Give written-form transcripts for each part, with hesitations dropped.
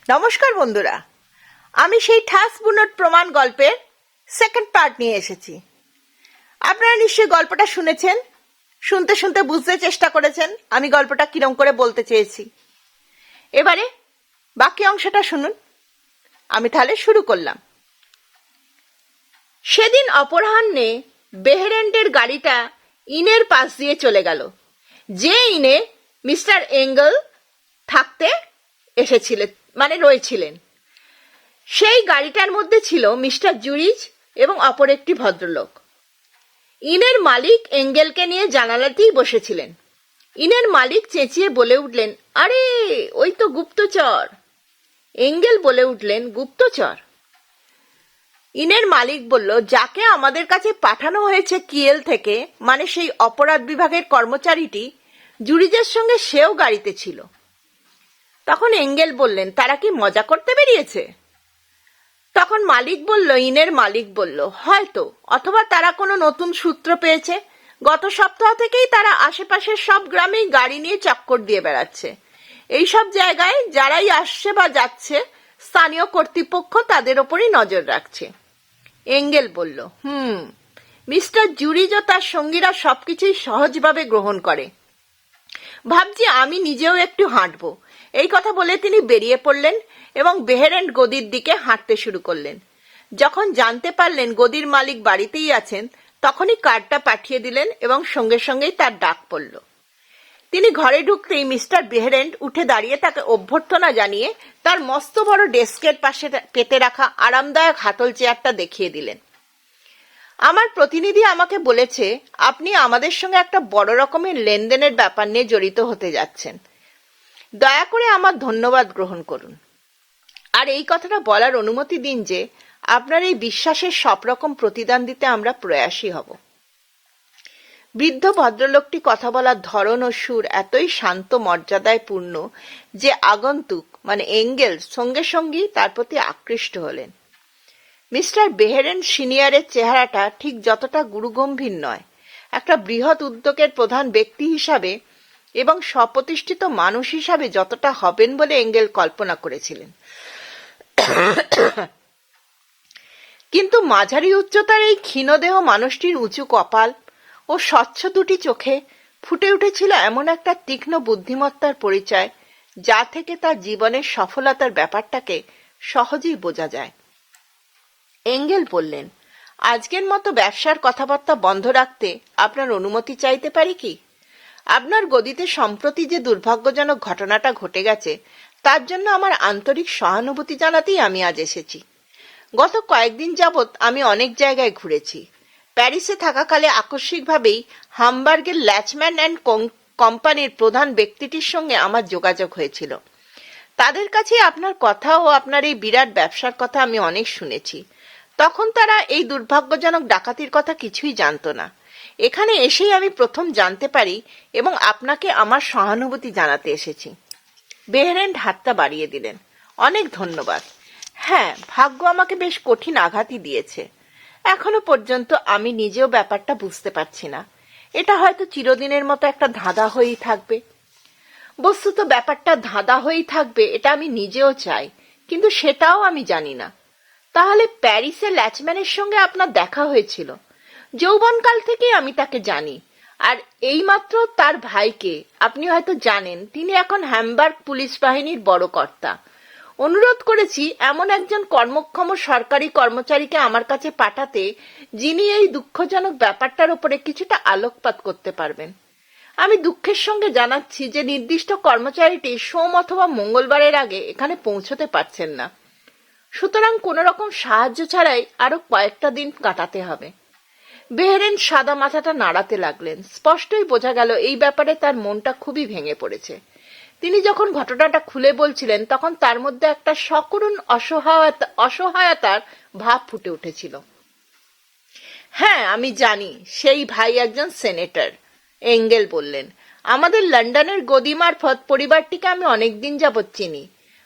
নমস্কার বন্ধুরা, আমি সেই ঠাস বুনোট প্রমাণ গল্পের সেকেন্ড পার্ট নিয়ে এসেছি। আপনারা নিশ্চয়ই গল্পটা শুনেছেন, শুনতে শুনতে বুঝতে চেষ্টা করেছেন আমি গল্পটা কিরম করে বলতে চেয়েছি। এবারে বাকি অংশটা শুনুন। আমি তাহলে শুরু করলাম। সেদিন অপরাহ্নে বেহেরেন্ডের গাড়িটা ইনের পাশ দিয়ে চলে গেল, যে ইনে মিস্টার এঙ্গেল থাকতে এসেছিলেন, মানে রয়েছিলেন। সেই গাড়িটার মধ্যে ছিল মিস্টার জুরিচ এবং অপর একটি ভদ্রলোক। ইনের মালিক এঙ্গেলকে নিয়ে জানালাতেই বসেছিলেন। ইনের মালিক চেঁচিয়ে বলে উঠলেন, আরে ওই তো গুপ্তচর। এঙ্গেল বলে উঠলেন, গুপ্তচর? ইনের মালিক বলল, যাকে আমাদের কাছে পাঠানো হয়েছে কিয়েল থেকে, মানে সেই অপরাধ বিভাগের কর্মচারীটি, জুরিচের সঙ্গে সেও গাড়িতে ছিল। তখন এঙ্গেল বললেন, তারা কি মজা করতে বেরিয়েছে? তখন ইনের মালিক বলল, হয়তো, অথবা তারা কোনো নতুন সূত্র পেয়েছে। গত সপ্তাহ থেকেই তারা আশেপাশের সব গ্রামেই গাড়ি নিয়ে চক্কর দিয়ে বেড়াচ্ছে। এইসব জায়গায় যারাই আসছে বা যাচ্ছে, স্থানীয় কর্তৃপক্ষ তাদের ওপরই নজর রাখছে। এঙ্গেল বলল, মিস্টার জুরিচ ও তার সঙ্গীরা সবকিছুই সহজভাবে গ্রহণ করে। ভাবছি আমি নিজেও একটু হাঁটবো। এই কথা বলে তিনি বেরিয়ে পড়লেন এবং বেহেরেন্ড গদির দিকে হাঁটতে শুরু করলেন। যখন জানতে পারলেন গদির মালিক বাড়িতেই আছেন, তখনই কার্ডটা পাঠিয়ে দিলেন এবং সঙ্গে সঙ্গেই তার ডাক পড়ল। তিনি ঘরে ঢুকতেই মিস্টার বেহেরেন্ড উঠে দাঁড়িয়ে তাকে অভ্যর্থনা জানিয়ে তার মস্ত বড় ডেস্কের পাশে পেতে রাখা আরামদায়ক হাতল চেয়ারটা দেখিয়ে দিলেন। আমার প্রতিনিধি আমাকে বলেছে আপনি আমাদের সঙ্গে একটা বড় রকমের লেনদেনের ব্যাপার নিয়ে জড়িত হতে যাচ্ছেন। দয়া করে আমার ধন্যবাদ গ্রহণ করুন, আর এই কথাটা বলার অনুমতি দিন যে আপনার এই বিশ্বাসের সব রকম প্রতিদান দিতে আমরা প্রয়াসী হব। বৃদ্ধ ভদ্রলোকটি কথা বলার ধরন ও সুর এতই শান্ত মর্যাদায় পূর্ণ যে আগন্তুক মানে এঙ্গেল সঙ্গে সঙ্গেই তার প্রতি আকৃষ্ট হলেন। মিস্টার বেহেরেন্ড সিনিয়রের চেহারাটা ঠিক যতটা গুরুগম্ভীর নয়, একটা বৃহৎ উদ্যোগের প্রধান ব্যক্তি হিসাবে এবং স্বপ্রতিষ্ঠিত মানুষ হিসাবে যতটা হবেন বলে এঙ্গেল কল্পনা করেছিলেন। কিন্তু মাঝারি উচ্চতার এই ক্ষীণদেহ মানুষটির উঁচু কপাল ও স্বচ্ছ দুটি চোখে ফুটে উঠেছিল এমন একটা তীক্ষ্ণ বুদ্ধিমত্তার পরিচয়, যা থেকে তার জীবনের সফলতার ব্যাপারটাকে সহজেই বোঝা যায়। এঙ্গেল বললেন, আজকের মতো ব্যবসার কথাবার্তা বন্ধ রাখতে আপনার অনুমতি চাইতে পারি কি? আপনার গদিতে সম্প্রতি যে দুর্ভাগ্যজনক ঘটনাটা ঘটে গেছে, তার জন্য আমার আন্তরিক সহানুভূতি জানাতেই আমি আজ এসেছি। গত কয়েকদিন যাবৎ আমি অনেক জায়গায় ঘুরেছি। প্যারিসে থাকাকালে আকস্মিকভাবেই হামবার্গের ল্যাচম্যান অ্যান্ড কোম্পানির প্রধান ব্যক্তিটির সঙ্গে আমার যোগাযোগ হয়েছিল। তাদের কাছে আপনার কথা ও আপনার এই বিরাট ব্যবসার কথা আমি অনেক শুনেছি। তখন তারা এই দুর্ভাগ্যজনক ডাকাতির কথা কিছুই জানত না। এখানে এসেই আমি প্রথম জানতে পারি এবং আপনাকে আমার সহানুভূতি জানাতে এসেছি। বেহেরেন্ড হাতটা বাড়িয়ে দিলেন। অনেক ধন্যবাদ। হ্যাঁ, ভাগ্য আমাকে বেশ কঠিন আঘাতই দিয়েছে। এখনো পর্যন্ত আমি নিজেও ব্যাপারটা বুঝতে পারছি না। এটা হয়তো চিরদিনের মতো একটা ধাঁধা হয়েই থাকবে। বস্তুত ব্যাপারটা ধাঁধা হয়েই থাকবে এটা আমি নিজেও চাই, কিন্তু সেটাও আমি জানি না। তাহলে প্যারিসে ল্যাচম্যানের সঙ্গে আপনার দেখা হয়েছিল? যৌবনকাল থেকে আমি তাকে জানি, আর এইমাত্র তার ভাইকে আপনি হয়তো জানেন, তিনি এখন হ্যামবার্গ পুলিশ বাহিনীর বড় কর্তা। অনুরোধ করেছি এমন একজন কর্মক্ষম সরকারি কর্মচারীকে আমার কাছে পাঠাতে, যিনি এই দুঃখজনক ব্যাপারটার উপরে কিছুটা আলোকপাত করতে পারবেন। আমি দুঃখের সঙ্গে জানাচ্ছি যে নির্দিষ্ট কর্মচারীটি সোম অথবা মঙ্গলবারের আগে এখানে পৌঁছতে পারছেন না। সুতরাং কোন রকম সাহায্য ছাড়াই আরো কয়েকটা দিন কাটাতে হবে। বেহেরেন্ড সাদা মাথাটা নাড়াতে লাগলেন। স্পষ্টই বোঝা গেল এই ব্যাপারে তার মনটা খুবই ভেঙে পড়েছে। তিনি যখন ঘটনাটা খুলে বলছিলেন, তখন তার মধ্যে একটা সকরুণ অসহায়তার ভাব ফুটে উঠেছিল। হ্যাঁ, আমি জানি সেই ভাই একজন সেনেটর, এঙ্গেল বললেন। আমাদের লন্ডনের গদি মারফত পরিবারটিকে আমি অনেকদিন যাবৎ চিনি।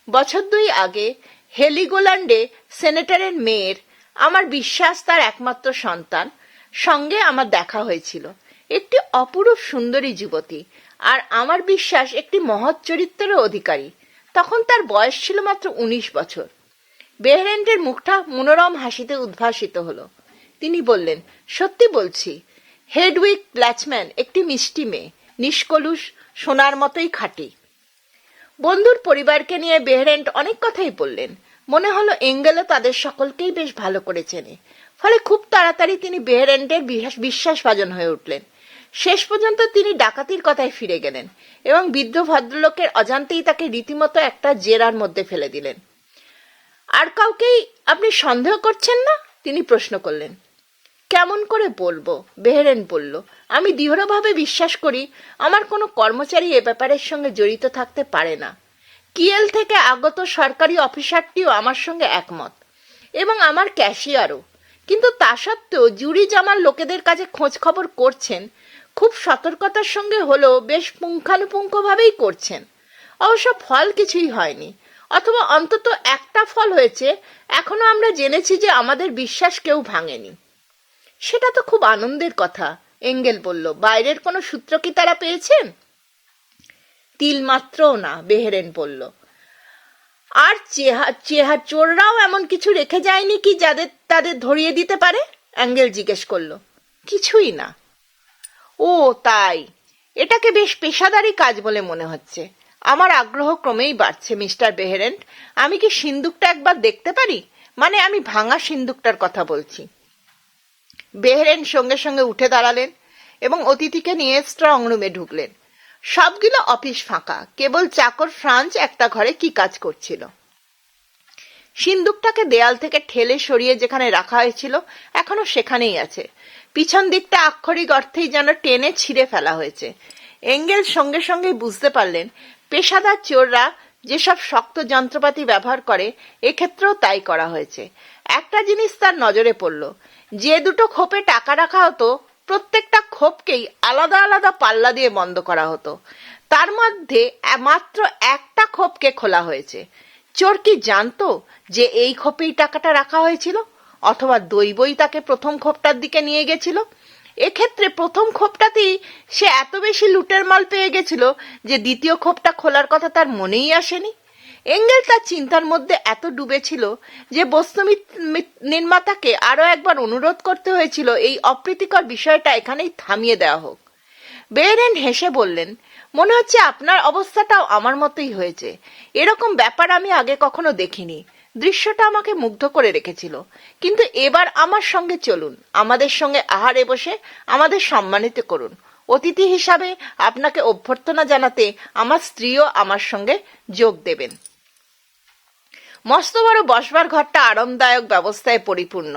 বছর 2 আগে হেলিগোল্যান্ডে সেনেটরের মেয়ের, আমার বিশ্বাস তার একমাত্র সন্তান, সঙ্গে আমার দেখা হয়েছিল। একটি অপরূপ সুন্দরী যুবতী, আর আমার বিশ্বাস একটি মহৎ চরিত্রের অধিকারী। তখন তার বয়স ছিল মাত্র 19 বছর। বেহরেন্টের মুখটা মনোরম হাসিতে উদ্ভাসিত হলো। তিনি বললেন, সত্যি বলছি, হেডউইগ ব্ল্যাচম্যান একটি মিষ্টি মেয়ে, নিষ্কলুষ, সোনার মতোই খাঁটি। বন্ধুর পরিবারকে নিয়ে বেহরেন্ট অনেক কথাই বললেন। মনে হলো এঙ্গেলও তাদের সকলকেই বেশ ভালো করে চেনে। ফলে খুব তাড়াতাড়ি তিনি বেহরেন্টের বিশ্বাসভাজন হয়ে উঠলেন। শেষ পর্যন্ত তিনি ডাকাতির কথায় ফিরে গেলেন এবং বৃদ্ধ ভদ্রলোকের অজান্তেই তাকে রীতিমতো একটা জেরার মধ্যে ফেলে দিলেন। আর কাউকেই আপনি সন্দেহ করছেন না? তিনি প্রশ্ন করলেন। কেমন করে বলবো, বেহরেন্ট বলল। আমি দৃঢ়ভাবে বিশ্বাস করি আমার কোনো কর্মচারী এ ব্যাপারের সঙ্গে জড়িত থাকতে পারে না। কিয়েল থেকে আগত সরকারি অফিসারটিও আমার সঙ্গে একমত, এবং আমার ক্যাশিয়ারও। কিন্তু তা সত্ত্বেও জুরি জামার লোকেদের কাছে খোঁজ খবর করছেন, খুব সতর্কতার সঙ্গে হলেও বেশ পুঙ্খানুপুঙ্খভাবেই করছেন। অবশ্য ফল কিছুই হয়নি, অথবা অন্তত একটা ফল হয়েছে। এখনো আমরা জেনেছি যে আমাদের বিশ্বাস কেউ ভাঙেনি। সেটা তো খুব আনন্দের কথা, এঙ্গেল বলল। বাইরের কোনো সূত্র কি তারা পেয়েছেন? তিলমাত্রও না, বেহরেন্ট বলল। আর চোররাও এমন কিছু রেখে যায়নি কি যাদের তাদের ধরিয়ে দিতে পারে? এঙ্গেল জিজ্ঞেস করল। কিছুই না। ও তাই, এটাকে বেশ পেশাদারি কাজ বলে মনে হচ্ছে। আমার আগ্রহ ক্রমেই বাড়ছে, মিস্টার বেহরেন্ট। আমি কি সিন্দুকটা একবার দেখতে পারি? মানে আমি ভাঙা সিন্দুকটার কথা বলছি। বেহরেন্ট সঙ্গে সঙ্গে উঠে দাঁড়ালেন এবং অতিথিকে নিয়ে স্ট্রং রুমে ঢুকলেন। সবগুলো অফিস ফাঁকা, কেবল চাকর ফ্রান্স একটা ঘরে কি কাজ করছিল। সিন্দুকটাকে দেয়াল থেকে ঠেলে সরিয়ে যেখানে রাখা হয়েছিল এখনো সেখানেই আছে। পিছন দিকটা আক্ষরিক অর্থেই যেন টেনে ছিঁড়ে ফেলা হয়েছে। এঙ্গেল সঙ্গে সঙ্গে বুঝতে পারলেন পেশাদার চোররা যেসব শক্ত যন্ত্রপাতি ব্যবহার করে, এক্ষেত্রেও তাই করা হয়েছে। একটা জিনিস তার নজরে পড়ল। যে দুটো খোপে টাকা রাখা হতো, প্রত্যেকটা খোপকেই আলাদা আলাদা পাল্লা দিয়ে বন্ধ করা হতো। তার মধ্যে মাত্র একটা খোপকে খোলা হয়েছে। চোর কি জানতো যে এই খোপেই টাকাটা রাখা হয়েছিল, অথবা দৈবই তাকে প্রথম খোপটার দিকে নিয়ে গেছিল? এক্ষেত্রে প্রথম খোপটাতেই সে এত বেশি লুটের মাল পেয়ে গেছিল যে দ্বিতীয় খোপটা খোলার কথা তার মনেই আসেনি। এঙ্গেল তার চিন্তার মধ্যে এত ডুবেছিল যে বস্তু নির্মাতাকে আরো একবার অনুরোধ করতে হয়েছিল এই অপ্রীতিকর বিষয়টা এখানেই থামিয়ে দেওয়া হোক। বেহরেন্ট হেসে বললেন, মনে হচ্ছে আপনার অবস্থাটাও আমার মতোই হয়েছে। এরকম ব্যাপার আমি আগে কখনো দেখিনি। দৃশ্যটা আমাকে মুগ্ধ করে রেখেছিল। কিন্তু এবার আমার সঙ্গে চলুন, আমাদের সঙ্গে আহারে বসে আমাদের সম্মানিত করুন। অতিথি হিসাবে আপনাকে অভ্যর্থনা জানাতে আমার স্ত্রীও আমার সঙ্গে যোগ দেবেন। মস্ত বড় বসবার ঘরটা আরামদায়ক ব্যবস্থায় পরিপূর্ণ।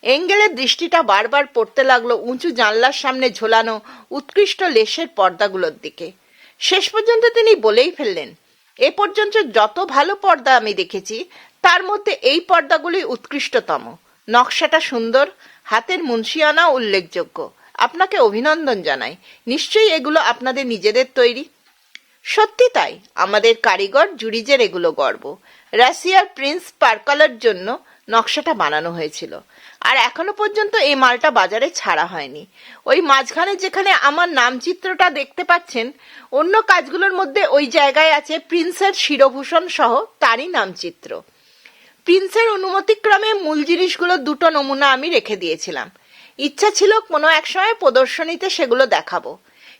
এঙ্গেলের দৃষ্টিটা বারবার পড়তে লাগলো উঁচু জানলার সামনে ঝোলানো উৎকৃষ্ট লেশের পর্দাগুলোর দিকে। শেষ পর্যন্ত তিনি বলেই ফেললেন, এ পর্যন্ত যত ভালো পর্দা আমি দেখেছি তার মধ্যে এই পর্দাগুলি উৎকৃষ্টতম। নকশাটা সুন্দর, হাতের মুন্সিয়ানা উল্লেখযোগ্য। আপনাকে অভিনন্দন জানাই। নিশ্চয়ই এগুলো আপনাদের নিজেদের তৈরি। সত্যি তাই, আমাদের কারিগর জুরিজের এগুলো গর্ব। রাশিয়ার প্রিন্স পার্কালের জন্য নকশাটা বানানো হয়েছিল, আর এখনো পর্যন্ত এই মালটা বাজারে ছাড়া হয়নি। ওই মাঝখানে যেখানে আমার নামচিত্রটা দেখতে পাচ্ছেন, অন্য কাজগুলোর মধ্যে ওই জায়গায় আছে প্রিন্সের শিরভূষণ সহ তারই নামচিত্র। প্রিন্সের অনুমতিক্রমে মূল জিনিসগুলোর দুটো নমুনা আমি রেখে দিয়েছিলাম। ইচ্ছা ছিল কোনো এক সময় প্রদর্শনীতে সেগুলো দেখাবো,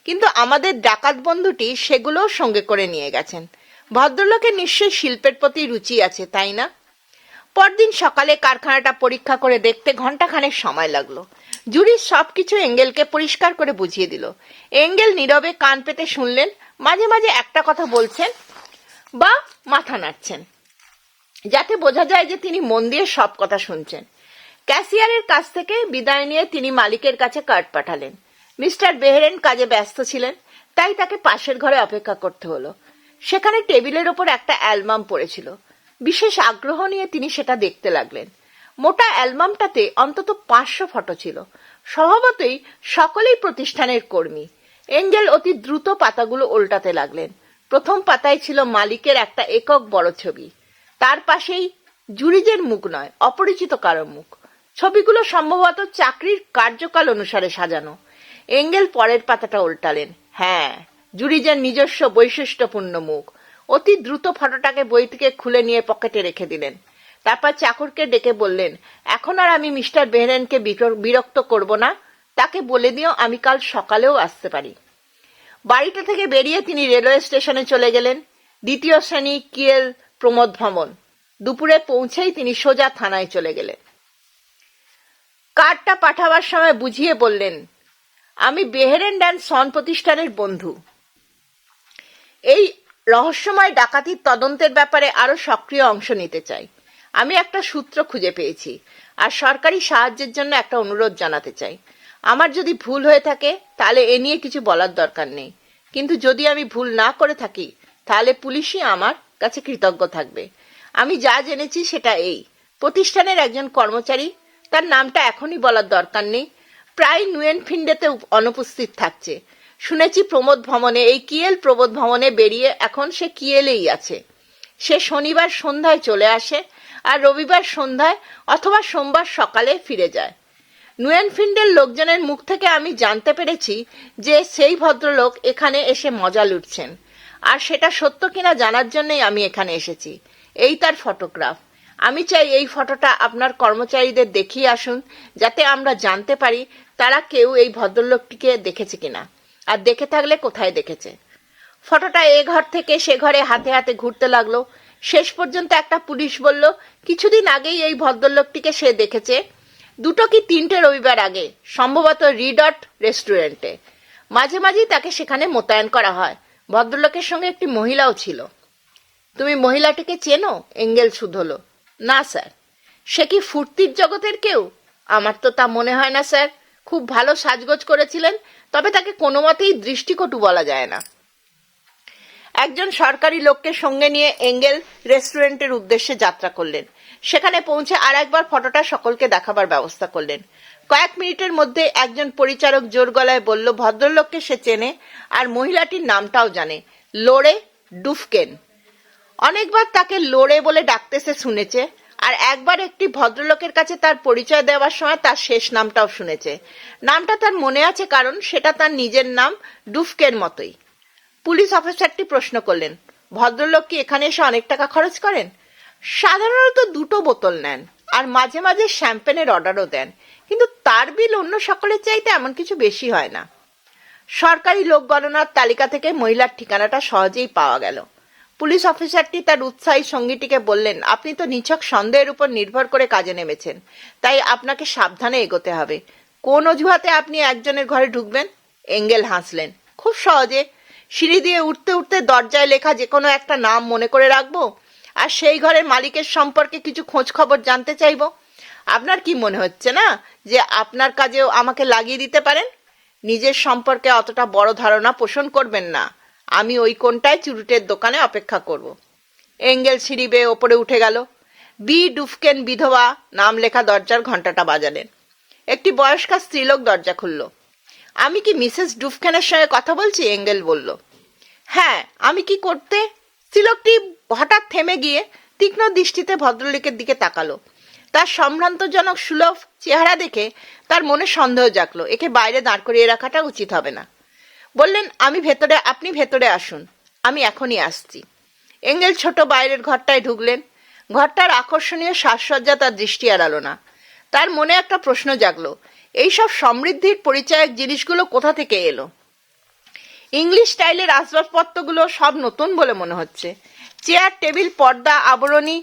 কিন্তু আমাদের ডাকাত বন্ধুটি সেগুলোও সঙ্গে করে নিয়ে গেছেন। ভদ্রলোকের নিশ্চয়ই শিল্পের প্রতি রুচি আছে, তাই না? পরদিন সকালে কারখানাটা পরীক্ষা করে দেখতে ঘন্টাখানেক সময় লাগলো। জুরি সবকিছু এঙ্গেলকে পরিষ্কার করে বুঝিয়ে দিল। এঙ্গেল নীরবে কান পেতে শুনলেন, মাঝে মাঝে একটা কথা বলছেন বা মাথা নাড়ছেন, যাতে বোঝা যায় যে তিনি মন দিয়ে সব কথা শুনছেন। ক্যাশিয়ারের কাছ থেকে বিদায় নিয়ে তিনি মালিকের কাছে কার্ড পাঠালেন। মিস্টার বেহরেন্ট কাজে ব্যস্ত ছিলেন, তাই তাকে পাশের ঘরে অপেক্ষা করতে হলো। সেখানে টেবিলের ওপর একটা অ্যালবাম পড়েছিল। বিশেষ আগ্রহ নিয়ে তিনি সেটা দেখতে লাগলেন। মোটা অ্যালবামটাতে অন্তত 500 ফটো ছিল। স্বভাবতই সকলেই প্রতিষ্ঠানের কর্মী। এঞ্জেল অতি দ্রুত পাতাগুলো উল্টাতে লাগলেন। প্রথম পাতায় ছিল মালিকের একটা একক বড় ছবি। তার পাশেই জুরিজের মুখ নয়, অপরিচিত কারো মুখ। ছবিগুলো সম্ভবত চাকরির কার্যকাল অনুসারে সাজানো। এঙ্গেল পরের পাতাটা উল্টালেন। হ্যাঁ, জুরিজের নিজস্ব বৈশিষ্ট্যপূর্ণ মুখ। অতি দ্রুত ফটোটাকে বই থেকে খুলে নিয়ে পকেটে রেখে দিলেন। তারপর চাকরকে ডেকে বললেন, এখন আর আমি মিস্টার বেহেরেনকে বিরক্ত করব না, তাকে বলে দিও আমি কাল সকালেও আসতে পারি। বাড়িটা থেকে বেরিয়ে তিনি রেলওয়ে স্টেশনে চলে গেলেন, 2য় শ্রেণী কিয়েল প্রমোদ ভবন। দুপুরে পৌঁছেই তিনি সোজা থানায় চলে গেলেন। কার্ডটা পাঠাবার সময় বুঝিয়ে বললেন, আমি বেহেরেন অ্যান্ড সন প্রতিষ্ঠানের বন্ধু। এই রহস্যময় ডাকাতির তদন্তের ব্যাপারে আরো সক্রিয় অংশ নিতে চাই। আমি একটা সূত্র খুঁজে পেয়েছি আর সরকারি সাহায্যের জন্য একটা অনুরোধ জানাতে চাই। আমার যদি ভুল হয়ে থাকে তাহলে এ নিয়ে কিছু বলার দরকার নেই, কিন্তু যদি আমি ভুল না করে থাকি তাহলে পুলিশই আমার কাছে কৃতজ্ঞ থাকবে। আমি যা জেনেছি সেটা এই, প্রতিষ্ঠানের একজন কর্মচারী, তার নামটা এখনই বলার দরকার নেই, প্রায় নুয়েনফিন্ডেতে অনুপস্থিত থাকছে। শুনেছি প্রমোদ ভবনে, এই কিয়েল প্রমোদ ভবনে বেরিয়ে এখন সে কিয়েলেই আছে। সে শনিবার সন্ধ্যায় চলে আসে আর রবিবার সন্ধ্যায় অথবা সোমবার সকালে ফিরে যায়। নুয়েনফিন্ডের লোকজনের মুখ থেকে আমি জানতে পেরেছি যে সেই ভদ্রলোক এখানে এসে মজা লুটছেন, আর সেটা সত্য কিনা জানার জন্যই আমি এখানে এসেছি। এই তার ফটোগ্রাফ। আমি চাই এই ফটোটা আপনার কর্মচারীদের দেখিয়ে আসুন, যাতে আমরা জানতে পারি তারা কেউ এই ভদ্রলোকটিকে দেখেছে কিনা, আর দেখে থাকলে কোথায় দেখেছে। ফটোটা এ ঘর থেকে সে ঘরে হাতে হাতে ঘুরতে লাগলো। শেষ পর্যন্ত একটা পুলিশ বলল, কিছুদিন আগেই এই ভদ্রলোকটিকে সে দেখেছে, 2 কি 3টে রবিবার আগে, সম্ভবত রিডট রেস্টুরেন্টে। মাঝে মাঝেই তাকে সেখানে মোতায়েন করা হয়। ভদ্রলোকের সঙ্গে একটি মহিলাও ছিল। তুমি মহিলাটিকে চেনো? এঙ্গেল শুধল। না স্যার। সে কি ফুর্তির জগতের কেউ? আমার তো তা মনে হয় না স্যার। খুব ভালো সাজগোজ করেছিলেন, তবে তাকে কোনো মতেই দৃষ্টিকটু বলা যায় না। একজন সরকারি লোককে সঙ্গে নিয়ে এঙ্গেল রেস্টুরেন্টের উদ্দেশ্যে যাত্রা করলেন। সেখানে পৌঁছে আর একবার ফটোটা সকলকে দেখাবার ব্যবস্থা করলেন। কয়েক মিনিটের মধ্যে একজন পরিচারক জোর গলায় বলল, ভদ্রলোককে সে চেনে আর মহিলাটির নামটাও জানে, লোরে ডুফকেন। অনেকবার তাকে লোরে বলে ডাকতে সে শুনেছে, আর একবার একটি ভদ্রলোকের কাছে তার পরিচয় দেওয়ার সময় তার শেষ নামটাও শুনেছে। নামটা তার মনে আছে, কারণ সেটা তার নিজের নাম ডুফকের মতোই। পুলিশ অফিসারটি প্রশ্ন করলেন, ভদ্রলোক কি এখানে এসে অনেক টাকা খরচ করেন? সাধারণত 2 বোতল নেন আর মাঝে মাঝে শ্যাম্পেনের অর্ডারও দেন, কিন্তু তার বিল অন্য সকলের চাইতে এমন কিছু বেশি হয় না। সরকারি লোক গণনার তালিকা থেকে মহিলার ঠিকানাটা সহজেই পাওয়া গেল। পুলিশ অফিসারটি তার উৎসাহী সঙ্গীটিকে বললেন, আপনি তো নিছক সন্দেহের উপর নির্ভর করে কাজে নেমেছেন, তাই আপনাকে সাবধানে এগোতে হবে। কোন অজুহাতে আপনি একজনের ঘরে ঢুকবেন? এঙ্গেল হাসলেন, খুব সহজে। সিঁড়ি দিয়ে উঠতে উঠতে দরজায় লেখা যে কোনো একটা নাম মনে করে রাখবো, আর সেই ঘরের মালিকের সম্পর্কে কিছু খোঁজ খবর জানতে চাইব। আপনার কি মনে হচ্ছে না যে আপনার কাজেও আমাকে লাগিয়ে দিতে পারেন? নিজের সম্পর্কে অতটা বড় ধারণা পোষণ করবেন না। আমি ওই কোণটায় চুরুটের দোকানে অপেক্ষা করব। এঙ্গেল সিঁড়ি বেয়ে ওপরে উঠে গেল। বি ডুফকেন বিধবা নাম লেখা দরজার ঘন্টাটা বাজালেন। একটি বয়স্কা স্ত্রীলোক দরজা খুলল। আমি কি মিসেস ডুফকেনের সঙ্গে কথা বলছি? এঙ্গেল বলল। হ্যাঁ, আমি কি করতে? স্ত্রীলোকটি হঠাৎ থেমে গিয়ে তীক্ষ্ণ দৃষ্টিতে ভদ্রলোকের দিকে তাকালো। তার সম্ভ্রান্তজনক সুলভ চেহারা দেখে তার মনে সন্দেহ জাগলো, একে বাইরে দাঁড় করিয়ে রাখাটা উচিত হবে না। বললেন, আপনি ভেতরে আসুন, আমি এখনই আসছি। এঙ্গেল ছোট বাইরের ঘরটায় ঢুকলেন। ঘরটার আকর্ষণীয় সাজসজ্জা তার দৃষ্টি এড়ালো না। তার মনে একটা প্রশ্ন জাগলো, এইসব সমৃদ্ধির পরিচায়ক জিনিসগুলো কোথা থেকে এলো? ইংলিশ স্টাইলের আসবাবপত্রগুলো সব নতুন বলে মনে হচ্ছে। চেয়ার, টেবিল, পর্দা, আবরণী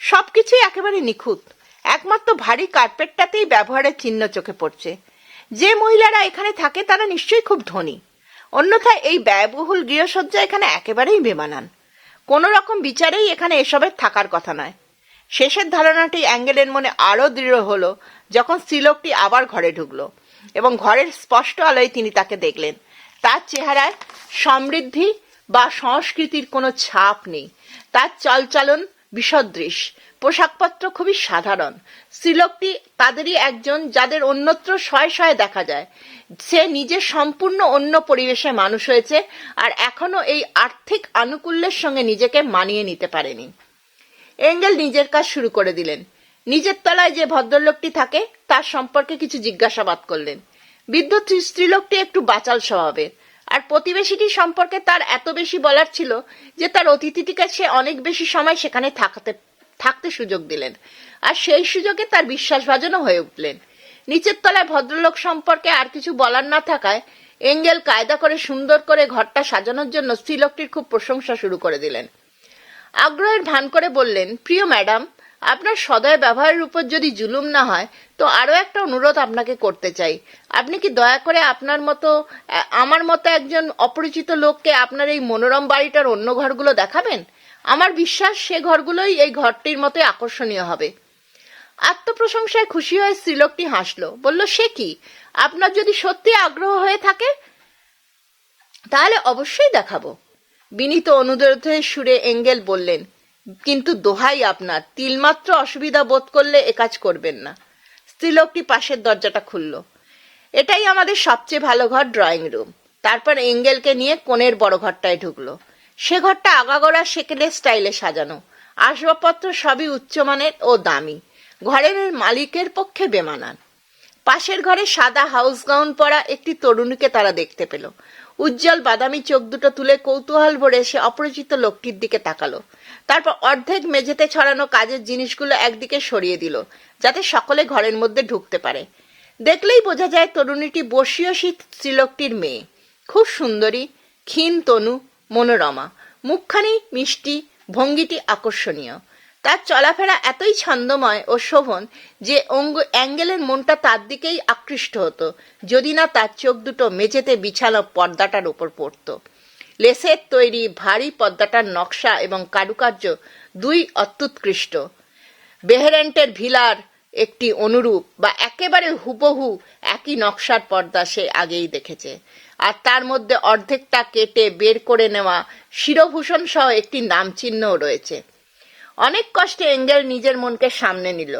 সবকিছুই একেবারে নিখুঁত। একমাত্র ভারী কার্পেটটাতেই ব্যবহারের চিহ্ন চোখে পড়ছে। যে মহিলারা এখানে থাকে তারা নিশ্চয়ই খুব ধনী, অন্যথায় এই ব্যয়বহুল গৃহসজ্জা এখানে একেবারেই বেমানান। কোন রকম বিচারেই এখানে এসবের থাকার কথা নয়। শেষের ধারণাটি অ্যাঙ্গেলের মনে আরো দৃঢ় হলো যখন স্ত্রীলোকটি আবার ঘরে ঢুকলো এবং ঘরের স্পষ্ট আলোয় তিনি তাকে দেখলেন। তার চেহারায় সমৃদ্ধি বা সংস্কৃতির কোনো ছাপ নেই। তার চালচলন বিসদৃশ, পোশাকপত্র খুবই সাধারণ। স্ত্রীলোকটি তাদেরই একজন যাদের অন্যত্র শয়ে শয়ে দেখা যায়। সে নিজে সম্পূর্ণ অন্য পরিবেশে মানুষ হয়েছে আর এখনো এই আর্থিক আনুকূল্যের সঙ্গে নিজেকে মানিয়ে নিতে পারেনি। এঙ্গেল নিজের কাজ শুরু করে দিলেন। নিজের তলায় যে ভদ্রলোকটি থাকে তার সম্পর্কে কিছু জিজ্ঞাসাবাদ করলেন। বৃদ্ধ স্ত্রীলোকটি একটু বাচাল স্বভাবের আর প্রতিবেশীটি সম্পর্কে তার এত বেশি বলার ছিল যে তার অতিথিটিকে সে অনেক বেশি সময় সেখানে থাকতে সুযোগ দিলেন, আর সেই সুযোগে তার বিশ্বাসভাজনও হয়ে উঠলেন। নিচের তলায় ভদ্রলোক সম্পর্কে আর কিছু বলার না থাকায় এঙ্গেল কায়দা করে সুন্দর করে ঘরটা সাজানোর জন্য স্ত্রীলোকটির খুব প্রশংসা শুরু করে দিলেন। আগ্রহের ভান করে বললেন, প্রিয় ম্যাডাম, আপনার সদয় ব্যবহারের উপর যদি জুলুম না হয় তো আরও একটা অনুরোধ আপনাকে করতে চাই। আপনি কি দয়া করে আমার মতো একজন অপরিচিত লোককে আপনার এই মনোরম বাড়িটার অন্য ঘরগুলো দেখাবেন? আমার বিশ্বাস সে ঘরগুলোই এই ঘরটির মতোই আকর্ষণীয় হবে। আত্মপ্রশংসায় খুশি হয়ে স্ত্রীলোকটি হাসল, বলল, সে কি, আপনার যদি সত্যি আগ্রহ হয়ে থাকে তাহলে অবশ্যই দেখাবো। বিনীত অনুরোধের সুরে এঙ্গেল বললেন, কিন্তু দোহাই আপনার, তিলমাত্র অসুবিধা বোধ করলে এ কাজ করবেন না। স্ত্রীলোকটি পাশের দরজাটা খুলল। এটাই আমাদের সবচেয়ে ভালো ঘর, ড্রয়িং রুম। তারপর এঙ্গেলকে নিয়ে কোণের বড় ঘরটায় ঢুকলো। সে ঘরটা আগাগোড়া সেকেলের স্টাইলে সাজানো, আসবাবপত্র সবই উচ্চমানের ও দামি, ঘরের মালিকের পক্ষে বেমানান। পাশের ঘরে সাদা হাউস গাউন পরা একটি তরুণীকে তারা দেখতে পেল। উজ্জ্বল বাদামি চোখ দুটো তুলে কৌতূহল ভরে সে অপরিচিত লোকটির দিকে তাকালো। তারপর অর্ধেক মেঝেতে ছড়ানো কাজের জিনিসগুলো একদিকে সরিয়ে দিল, যাতে সকলে ঘরের মধ্যে ঢুকতে পারে। দেখলেই বোঝা যায় তরুণীটি বর্ষীয় স্ত্রীলোকটির মেয়ে। খুব সুন্দরী, ক্ষীণ তনু, মনোরমা, মুখখানি মিষ্টি, ভঙ্গিটি আকর্ষণীয়। তার চলাফেরা এতই ছন্দময় ও শোভন যে অ্যাঙ্গেলের মনটা তার দিকেই আকৃষ্ট হতো, যদি না তার চোখ দুটো মেঝেতে বিছানো পর্দাটার উপর পড়ত। লেসের তৈরি ভারী পর্দাটার নকশা এবং কারুকার্য দুই অত্যুৎকৃষ্ট। বেহেরেন্টের ভিলার একটি অনুরূপ বা একেবারে হুবহু একই নকশার পর্দা সে আগেই দেখেছে, আর তার মধ্যে অর্ধেকটা কেটে বের করে নেওয়া শিরভূষণ সহ একটি নামচিহ্নও রয়েছে। অনেক কষ্টে এঙ্গেল নিজের মনকে সামনে নিল।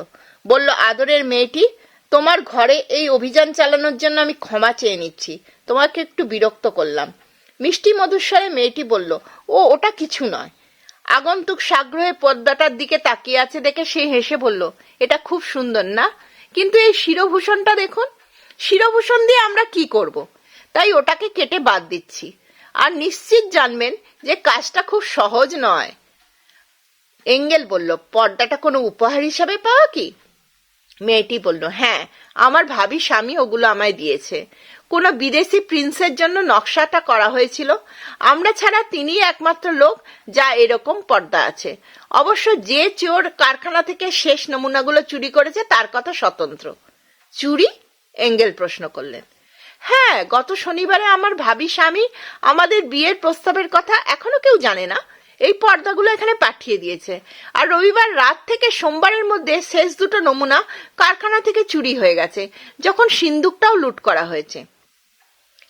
বলল, আদরের মেয়েটি, তোমার ঘরে এই অভিযান চালানোর জন্য আমি ক্ষমা চেয়ে নিচ্ছি। তোমাকে একটু বিরক্ত করলাম। মিষ্টি মধুস্বরে মেয়েটি বলল, ওটা কিছু নয়। আগন্তুক সাগ্রহে পর্দাটার দিকে তাকিয়ে আছে দেখে সে হেসে বলল, এটা খুব সুন্দর না? কিন্তু এই শিরভূষণটা দেখুন। শিরভূষণ দিয়ে আমরা কি করব? তাই ওটাকে কেটে বাদ দিচ্ছি। আর নিশ্চিত জানবেন যে কাজটা খুব সহজ নয়। এঙ্গেল বলল, পর্দাটা কোনো উপহার হিসাবে পাওয়া কি? মেয়েটি বলল, হ্যাঁ, আমার ভাবি স্বামী ওগুলো আমায় দিয়েছে। কোনো বিদেশি প্রিন্সের জন্য নকশাটা করা হয়েছিল। আমরা ছাড়া তিনিই একমাত্র লোক যা এরকম পর্দা আছে। অবশ্য যে চোর কারখানা থেকে শেষ নমুনাগুলো চুরি করেছে তার কথা স্বতন্ত্র। চুরি? এঙ্গেল প্রশ্ন করলেন। হ্যাঁ, গত শনিবারে আমার ভাবি স্বামী আমাদের বিয়ের প্রস্তাবের কথা এখনো কেউ জানে না এই পর্দাগুলো এখানে পাঠিয়ে দিয়েছে, আর রবিবার রাত থেকে সোমবারের মধ্যে শেষ দুটো নমুনা কারখানা থেকে চুরি হয়ে গেছে, যখন সিন্দুকটাও লুট করা হয়েছে।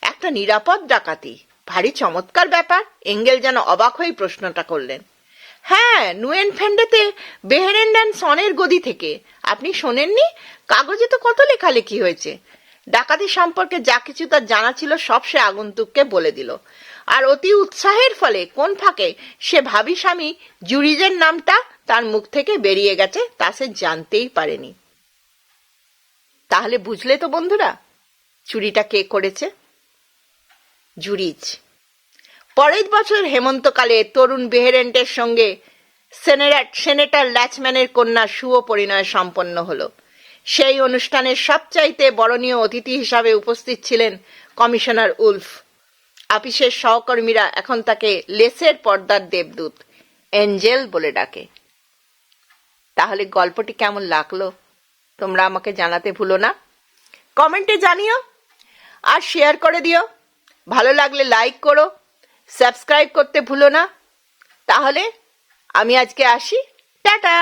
একটা নিরাপদ ডাকাতি, ভারী চমৎকার ব্যাপার। এঙ্গেল যেন অবাক হয়ে প্রশ্নটা করলেন। হ্যাঁ, নুয়েনফেন্ডেতে বেহেরেন্ড অ্যান্ড সনের গদি থেকে। আপনি শোনেননি? কাগজে তো কত লেখালেখি হয়েছে। ডাকাতি সম্পর্কে যা কিছু তার জানা ছিল সব সে আগন্তুককে বলে দিল। আর অতি উৎসাহের ফলে কোন ফাঁকে সে ভাবি স্বামী জুরিজের নামটা তার মুখ থেকে বেরিয়ে গেছে তা সে জানতেই পারেনি। তাহলে বুঝলে তো বন্ধুরা, চুরিটা কে করেছে? জুরিজ। পরের বছর হেমন্তকালে তরুণ বেহেরেন্টের সঙ্গে সেনেটর ল্যাচম্যানের কন্যা শুভ পরিণয় সম্পন্ন হলো। সেই অনুষ্ঠানের সবচাইতে বরণীয় অতিথি হিসাবে উপস্থিত ছিলেন কমিশনার উলফ। আপিসের সহকর্মীরা এখন তাকে লেসের পর্দার দেবদূত, এঞ্জেল বলে ডাকে। তাহলে গল্পটি কেমন লাগলো তোমরা আমাকে জানাতে ভুলো না। কমেন্টে জানিও আর শেয়ার করে দিও। ভালো লাগলে লাইক করো, সাবস্ক্রাইব করতে ভুলো না। তাহলে আমি আজকে আসি, টাটা।